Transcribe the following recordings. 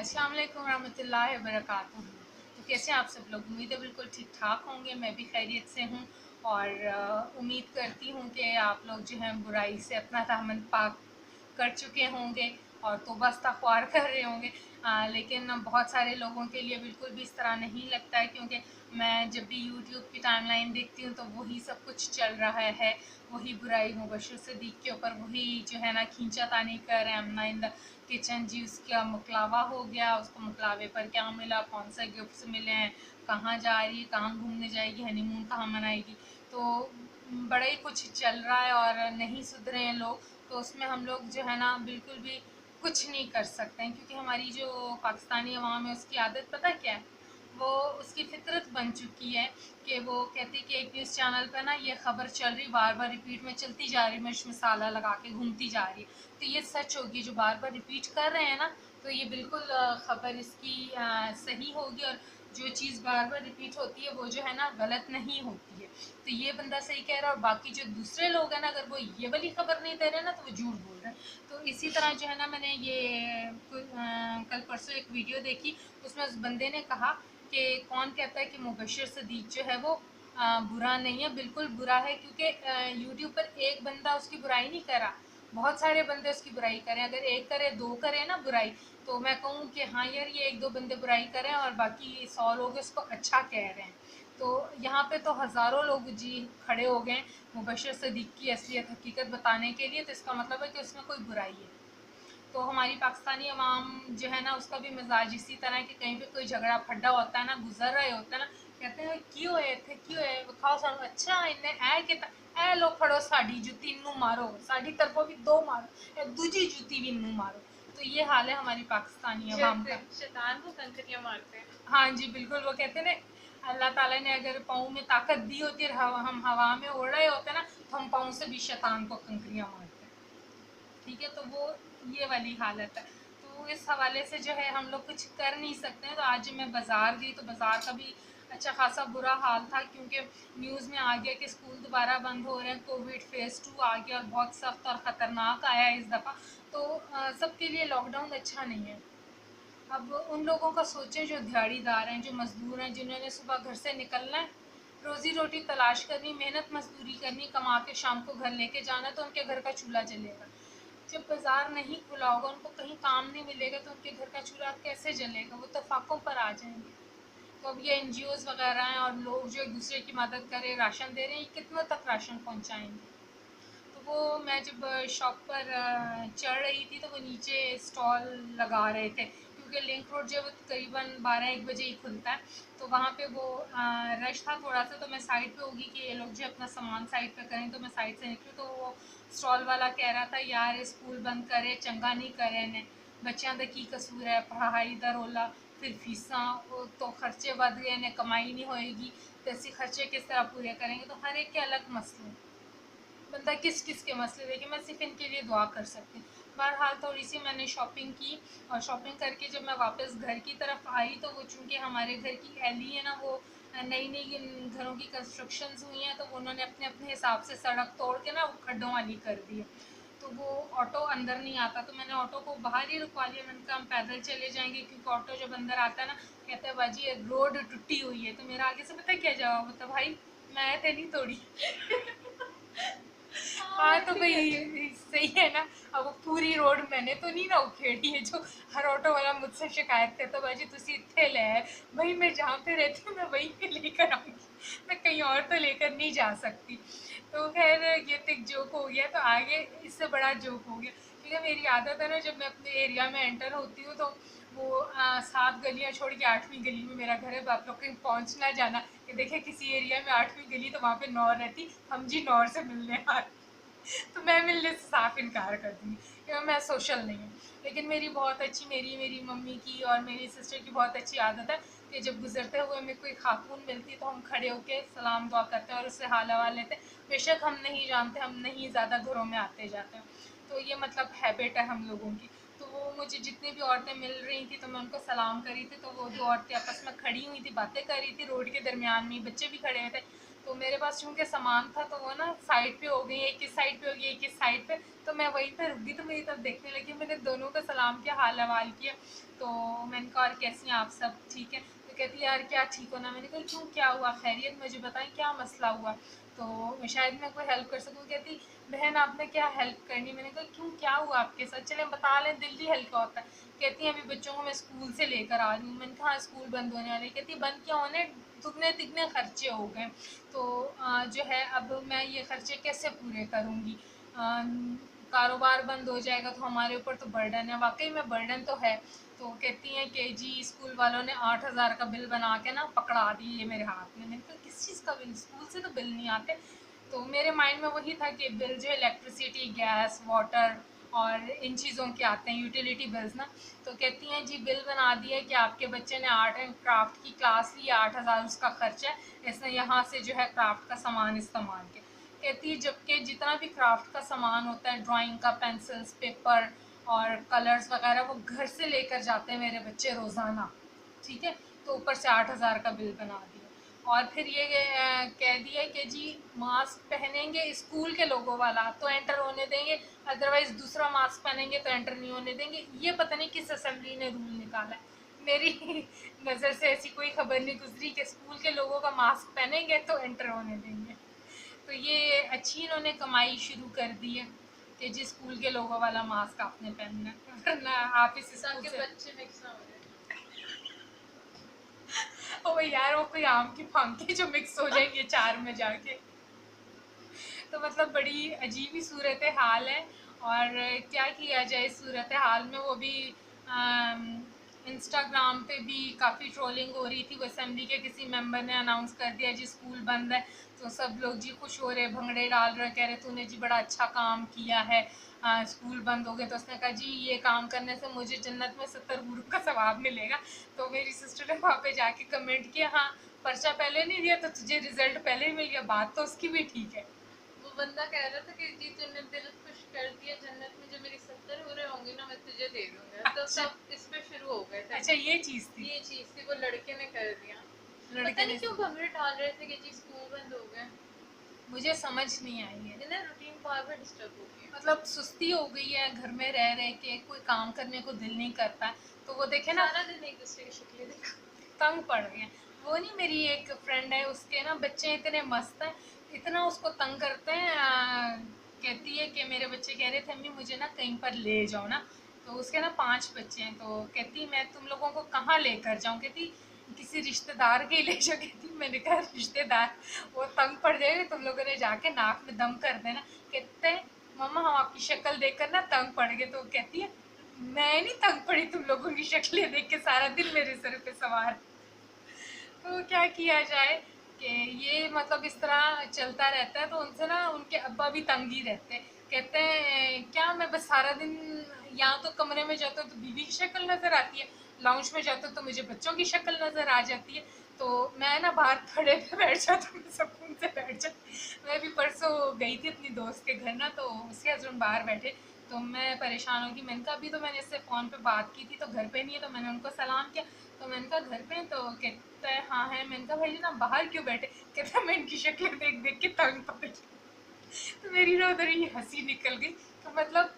अस्सलाम वालेकुम रहमतुल्लाहि व बरकातुहू। तो कैसे हैं आप सब लोग? उम्मीद है बिल्कुल ठीक ठाक होंगे। मैं भी खैरियत से हूँ और उम्मीद करती हूँ कि आप लोग जो हैं बुराई से अपना दामन पाक कर चुके होंगे और तौबा इस्तग़फ़ार कर रहे होंगे। लेकिन बहुत सारे लोगों के लिए बिल्कुल भी इस तरह नहीं लगता है, क्योंकि मैं जब भी यूट्यूब की टाइमलाइन देखती हूँ तो वही सब कुछ चल रहा है, वही बुराई मुबश्शिर सिद्दीक़ के ऊपर, वही जो है ना खींचातानी कर रहे हैं। अमना इन द किचन जी, उसका मुकलावा हो गया, उसको मुकलावे पर क्या मिला, कौन से गिफ्ट्स मिले हैं, कहाँ जा रही है, कहाँ घूमने जाएगी, हनीमून कहाँ मनाएगी। तो बड़ा ही कुछ चल रहा है और नहीं सुधरे हैं लोग। तो उसमें हम लोग जो है ना बिल्कुल भी कुछ नहीं कर सकते हैं, क्योंकि हमारी जो पाकिस्तानी अवाम है उसकी आदत पता क्या है, वो उसकी फितरत बन चुकी है कि वो कहती है कि एक न्यूज़ चैनल पर ना ये खबर चल रही, बार बार रिपीट में चलती जा रही, मिर्च मसाला लगा के घूमती जा रही है, तो ये सच होगी। जो बार बार रिपीट कर रहे हैं ना, तो ये बिल्कुल खबर इसकी सही होगी, और जो चीज़ बार बार रिपीट होती है वो जो है ना गलत नहीं होती है। तो ये बंदा सही कह रहा है, और बाकी जो दूसरे लोग हैं ना, अगर वो ये वाली खबर नहीं दे रहे ना तो वो झूठ बोल रहे हैं। तो इसी तरह जो है ना, मैंने ये कल परसों एक वीडियो देखी, उसमें उस बंदे ने कहा कि कौन कहता है कि मुबश्शिर सिद्दीक़ जो है वो बुरा नहीं है। बिल्कुल बुरा है, क्योंकि यूट्यूब पर एक बंदा उसकी बुराई नहीं करा, बहुत सारे बंदे उसकी बुराई करें। अगर एक करे, दो करे ना बुराई, तो मैं कहूँ कि हाँ यार, ये एक दो बंदे बुराई करें और बाकी 100 लोग इसको अच्छा कह रहे हैं। तो यहाँ पे तो हज़ारों लोग जी खड़े हो गए मुबश्शिर सिद्दीक़ की असलियत हकीकत बताने के लिए, तो इसका मतलब है कि उसमें कोई बुराई है। तो हमारी पाकिस्तानी अवाम जो है ना, उसका भी मिजाज इसी तरह है कि कहीं पे कोई झगड़ा फड्डा होता है ना, गुजर रहे होते हैं ना, कहते हैं क्यों है थे, क्यों है विखाओ सानू, अच्छा इन्हें ऐ कि ऐ लो फड़ो साड़ी जुत्ती, इनू मारो, साड़ी तरफों भी दो मारो, दूजी जुत्ती भी इनू मारो। तो ये हाल है हमारी पाकिस्तानी अवाम का। शैतान को कंकरियां मारते हैं। हाँ जी बिल्कुल, वो कहते हैं ना, अल्लाह ताला ने अगर पाँव में ताकत दी होती और हम हवा में उड़ रहे होते ना, तो हम पाँव से भी शैतान को कंकरियां मारते। ठीक है, तो वो ये वाली हालत है। तो इस हवाले से जो है हम लोग कुछ कर नहीं सकते हैं। तो आज मैं बाज़ार गई तो बाज़ार का भी अच्छा खासा बुरा हाल था, क्योंकि न्यूज़ में आ गया कि स्कूल दोबारा बंद हो रहे हैं, कोविड फेज़ 2 आ गया और बहुत सख्त और ख़तरनाक आया है इस दफ़ा। तो सबके लिए लॉकडाउन अच्छा नहीं है। अब उन लोगों का सोचें जो दिहाड़ीदार हैं, जो मज़दूर हैं, जिन्होंने सुबह घर से निकलना है, रोज़ी रोटी तलाश करनी, मेहनत मजदूरी करनी, कमा के शाम को घर लेके जाना, तो उनके घर का चूल्हा जलेगा। जब बाज़ार नहीं खुला होगा, उनको कहीं काम नहीं मिलेगा, तो उनके घर का चूल्हा कैसे जलेगा? वो तफाकों पर आ जाएंगे। तो अब ये एनजीओज़ वगैरह हैं और लोग जो एक दूसरे की मदद करें, राशन दे रहे हैं, ये कितनों तक राशन पहुँचाएँगे? तो वो मैं जब शॉप पर चढ़ रही थी, तो वो नीचे स्टॉल लगा रहे थे, क्योंकि लिंक रोड जो है वो तकरीबन 12-1 बजे ही खुलता है। तो वहाँ पे वो रश था थोड़ा सा, तो मैं साइड पे होगी कि ये लोग जो अपना सामान साइड पे करें, तो मैं साइड से निकली। तो वो स्टॉल वाला कह रहा था, यार स्कूल बंद करे, चंगा नहीं करे ने, बच्चों का की कसूर है, पढ़ाई दा रोला, फिर फीसां, तो खर्चे बढ़ गए ने, कमाई नहीं होएगी, तो ऐसे खर्चे किस तरह पूरे करेंगे? तो हर एक के अलग मसले हैं। बंदा किस किस के मसले देखे, मैं सिर्फ इनके लिए दुआ कर सकती हूँ। बहरहाल थोड़ी सी मैंने शॉपिंग की, और शॉपिंग करके जब मैं वापस घर की तरफ आई, तो वो चूँकि हमारे घर की गली है ना, वो नई नई घरों की कंस्ट्रक्शंस हुई हैं, तो उन्होंने अपने अपने हिसाब से सड़क तोड़ के ना वो खड्डों वाली कर दी है। तो वो ऑटो अंदर नहीं आता, तो मैंने ऑटो को बाहर ही रुकवा लिया। मैंने कहा हम पैदल चले जाएंगे, क्योंकि ऑटो जब अंदर आता है ना, कहता है बाजी ये रोड टूटी हुई है। तो मेरा आगे से पता है क्या जवाब होता, भाई मैं तो नहीं तोड़ी। हाँ तो भाई सही है ना। अब वो पूरी रोड मैंने तो नहीं ना उखेड़ी है, जो हर ऑटो वाला मुझसे शिकायत करता, बाजी तुसी इत्थे ले आए। भाई मैं जहाँ पे रहती हूँ मैं वहीं पे लेकर आऊँगी, मैं कहीं और तो लेकर नहीं जा सकती। तो खैर ये तो एक जोक हो गया, तो आगे इससे बड़ा जोक हो गया, क्योंकि मेरी आदत है ना, जब मैं अपने एरिया में एंटर होती हूँ, तो वो 7 गलियाँ छोड़ के 8वीं गली में मेरा घर है। आप लोग कहीं पहुँच ना जाना कि देखे किसी एरिया में 8वीं गली, तो वहाँ पे नौर रहती, हम जी नौर से मिलने आ रहे। तो मैं मिलने से साफ इनकार कर दूँगी, क्योंकि मैं सोशल नहीं हूँ। लेकिन मेरी बहुत अच्छी, मेरी मेरी मम्मी की और मेरी सिस्टर की बहुत अच्छी आदत है कि जब गुजरते हुए में कोई खातून मिलती, तो हम खड़े होकर सलाम दुआ करते हैं और उससे हाल हवाल लेते हैं। बेशक हम नहीं जानते, हम नहीं ज़्यादा घरों में आते जाते हैं, तो ये मतलब हैबिट है हम लोगों की। तो वो मुझे जितनी भी औरतें मिल रही थी, तो मैं उनको सलाम करी थी। तो वो 2 औरतें आपस में खड़ी हुई थी, बातें कर रही थी, रोड के दरमियान में बच्चे भी खड़े हुए थे। तो मेरे पास चूँकि सामान था तो वो ना साइड पे हो गई, एक इस साइड पे हो गई, एक इस साइड पे, तो मैं वहीं पे रुक गई, तो मेरी तरफ देखने लगी। मैंने दोनों का सलाम किया, हाल अहवाल किया। तो मैंने कहा और कैसी हैं आप सब, ठीक है? तो कहती यार क्या ठीक होना। मैंने कहा क्यों, क्या हुआ, खैरियत, मुझे बताएं क्या मसला हुआ, तो शायद मैं कोई हेल्प कर सकूँ। कहती बहन आपने क्या हेल्प करनी। मैंने कहा क्यों, क्या हुआ आपके साथ, चलें बता लें, दिल ही हल्का होता है। कहती हैं अभी बच्चों को मैं स्कूल से लेकर आ रही हूँ। मैंने कहा हाँ, स्कूल बंद होने वाले। कहती बंद क्या होने, दुगने तिगने खर्चे हो गए, तो जो है अब मैं ये खर्चे कैसे पूरे करूँगी। कारोबार बंद हो जाएगा तो हमारे ऊपर तो बर्डन है, वाकई में बर्डन तो है। तो कहती हैं कि जी स्कूल वालों ने 8,000 का बिल बना के ना पकड़ा दिए मेरे हाथ में। मैंने कहा किस चीज़ का बिल, स्कूल से तो बिल नहीं आते। तो मेरे माइंड में वही था कि बिल जो है इलेक्ट्रिसिटी, गैस, वाटर और इन चीज़ों के आते हैं, यूटिलिटी बिल्स ना। तो कहती हैं जी बिल बना दिया कि आपके बच्चे ने आर्ट एंड क्राफ्ट की क्लास ली, 8,000 उसका खर्चा है, इसने यहाँ से जो है क्राफ्ट का सामान इस्तेमाल किया। कहती है जबकि जितना भी क्राफ्ट का सामान होता है, ड्राइंग का, पेंसिल्स, पेपर और कलर्स वगैरह, वो घर से लेकर जाते हैं मेरे बच्चे रोज़ाना, ठीक है? तो ऊपर से 8,000 का बिल बना दिया। और फिर ये कह दिया कि जी मास्क पहनेंगे स्कूल के लोगों वाला तो एंटर होने देंगे, अदरवाइज दूसरा मास्क पहनेंगे तो एंटर नहीं होने देंगे। ये पता नहीं किस असेंबली ने रूल निकाला है। मेरी नज़र से ऐसी कोई खबर नहीं गुजरी कि स्कूल के लोगों का मास्क पहनेंगे तो एंटर होने देंगे। तो ये अच्छी इन्होंने कमाई शुरू कर दी है कि जी स्कूल के लोगों वाला मास्क आपने पहनना है, वरना आप इस स्कूल ताकि से बच्चे मिक्स ना हो जाए। ओ यार वो कोई आम की फांके जो मिक्स हो जाएंगे चार में जाके। तो मतलब बड़ी अजीब ही सूरत हाल है। और क्या किया जाए इस सूरत हाल में, वो भी इंस्टाग्राम पे भी काफ़ी ट्रोलिंग हो रही थी। वो असेंबली के किसी मेंबर ने अनाउंस कर दिया जी स्कूल बंद है, तो सब लोग जी खुश हो रहे, भंगड़े डाल रहे, कह रहे तूने जी बड़ा अच्छा काम किया है, स्कूल बंद हो गए। तो उसने कहा जी ये काम करने से मुझे जन्नत में 70 हुरूफ का सवाब मिलेगा। तो मेरी सिस्टर ने वहाँ पे जाके कमेंट किया हाँ पर्चा पहले नहीं दिया तो तुझे रिजल्ट पहले ही मिल गया, बात तो उसकी भी ठीक है। वो बंदा कह रहा था कि जी तूने दिल खुश कर दिया, जन्नत में जो मेरी 70 हो रहे होंगे ना मैं तुझे दे दूंगा। तो अच्छा सब इस पे शुरू हो गए थे। अच्छा ये चीज़ थी, ये चीज थी, वो लड़के ने कर दिया। लड़के पता ने, नहीं क्यों भंगड़े डाल रहे थे कि जी स्कूल बंद हो गए। मुझे समझ नहीं आई है। इन्हें रूटीन बार बार डिस्टर्ब हो गई है। मतलब सुस्ती हो गई है, घर में रह रहे के कोई काम करने को दिल नहीं करता है। तो वो देखे ना सारा दिन एक दूसरे की शक्लें देखा। तंग पड़ गए हैं। वो नहीं मेरी एक फ्रेंड है, उसके ना बच्चे इतने मस्त हैं, इतना उसको तंग करते हैं। कहती है कि मेरे बच्चे कह रहे थे अम्मी मुझे ना कहीं पर ले जाओ ना। तो उसके ना 5 बच्चे हैं, तो कहती मैं तुम लोगों को कहाँ लेकर जाऊँ। कहती किसी रिश्तेदार के ही ले जाओ। कहती मैंने कहा रिश्तेदार वो तंग पड़ जाएंगे, तुम लोगों ने जाके नाक में दम कर देना। कहते हैं मम्मा हम आपकी शक्ल देखकर ना तंग पड़ गए। तो कहती है मैं नहीं तंग पड़ी, तुम लोगों की शक्लें देख के सारा दिन मेरे सर पे सवार। तो क्या किया जाए कि ये मतलब इस तरह चलता रहता है। तो उनसे ना उनके अब्बा भी तंग ही रहते हैं, कहते हैं क्या मैं बस सारा दिन यहाँ तो कमरे में जाता हूँ तो बीवी की शक्ल नज़र आती है, लाउंज में जाता हूँ तो मुझे बच्चों की शक्ल नज़र आ जाती है। तो मैं ना बाहर खड़े पे बैठ जाता हूँ, सुकून से बैठ जाती। मैं भी परसों गई थी अपनी दोस्त के घर ना, तो उसके हस्बैंड बाहर बैठे, तो मैं परेशान होगी। मैंने कहा अभी तो मैंने इससे फ़ोन पे बात की थी तो घर पे नहीं है, तो मैंने उनको सलाम किया। तो मैंने कहा घर पे हैं? तो कहता है हाँ है। मैंने कहा भाई ना बाहर क्यों बैठे। कहता है मैं इनकी शक्लें देख देख के तंग पड़ गई। तो मेरी ना उधर ही हंसी निकल गई। तो मतलब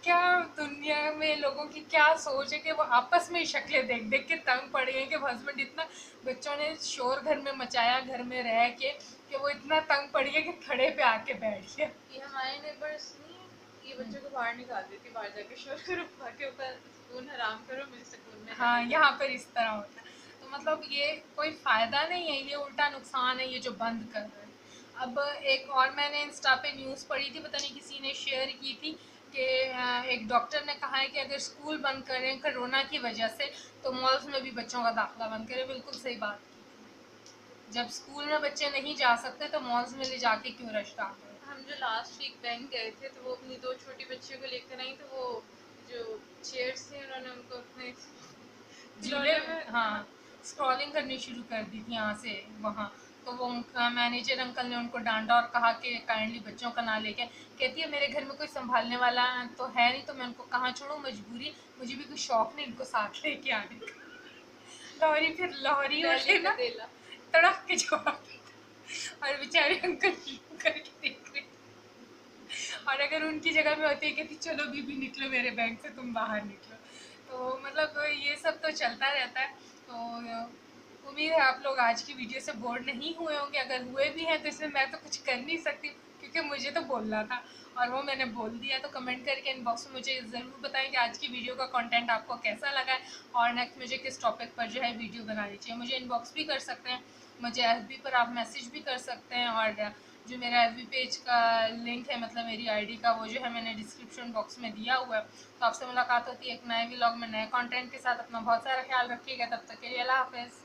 क्या दुनिया में लोगों की क्या सोच है कि वो आपस में ही शक्लें देख देख के तंग पड़ गए कि हस्बैंड इतना, बच्चों ने शोर घर में मचाया घर में रह के कि वो इतना तंग पड़ गया कि खड़े पे आके बैठ गया। ये हमारे नेबर्स नहीं है, ये बच्चों को बाहर निकाल देती, बाहर जाके शोर करो, बाकी ऊपर सुकून हराम करो, मुझे सुकून में हाँ रहने दो। यहाँ पर इस तरह होता है। तो मतलब ये कोई फ़ायदा नहीं है, ये उल्टा नुकसान है ये जो बंद कर रहे हैं। अब एक और मैंने इंस्टा पे न्यूज़ पढ़ी थी, पता नहीं किसी ने शेयर की थी कि एक डॉक्टर ने कहा है कि अगर स्कूल बंद करें कोरोना की वजह से तो मॉल्स में भी बच्चों का दाखिला बंद करें। बिल्कुल सही बात की। जब स्कूल में बच्चे नहीं जा सकते तो मॉल्स में ले जाके क्यों रश डाल रहे हैं। हम जो लास्ट वीक बैंक गए थे तो वो अपनी 2 छोटी बच्चियों को लेकर आई, तो वो जो चेयर्स थे उन्होंने उनको अपने झूले खिलौने में, हाँ स्क्रॉलिंग करनी शुरू कर दी थी यहाँ से वहाँ। तो वो उनका मैनेजर अंकल ने उनको डांटा और कहा कि काइंडली बच्चों का ना लेके। कहती है मेरे घर में कोई संभालने वाला तो है नहीं, तो मैं उनको कहाँ छोड़ूं, मजबूरी, मुझे भी कोई शौक नहीं इनको साथ लेके आने का। लाहौरी फिर लाहौरी दिल्ली होते का ना देला। तड़प के जवाब देते। और बेचारे अंकल करके देख रहे, और अगर उनकी जगह में होती है कहती चलो बीबी निकलो मेरे बैंक से, तुम बाहर निकलो। तो मतलब ये सब तो चलता रहता है। तो उम्मीद है आप लोग आज की वीडियो से बोर नहीं हुए होंगे, अगर हुए भी हैं तो इसमें मैं तो कुछ कर नहीं सकती क्योंकि मुझे तो बोलना था और वो मैंने बोल दिया। तो कमेंट करके इनबॉक्स में मुझे ज़रूर बताएं कि आज की वीडियो का कंटेंट आपको कैसा लगा है और नेक्स्ट मुझे किस टॉपिक पर जो है वीडियो बनानी चाहिए। मुझे इनबॉक्स भी कर सकते हैं, मुझे एफबी पर आप मैसेज भी कर सकते हैं, और जो मेरा एफबी पेज का लिंक है मतलब मेरी आईडी का, वो जो है मैंने डिस्क्रिप्शन बॉक्स में दिया हुआ है। तो आपसे मुलाकात होती है एक नए व्लॉग में नए कंटेंट के साथ। अपना बहुत सारा ख्याल रखिएगा, तब तक के लिए अल्लाह हाफ़िज़।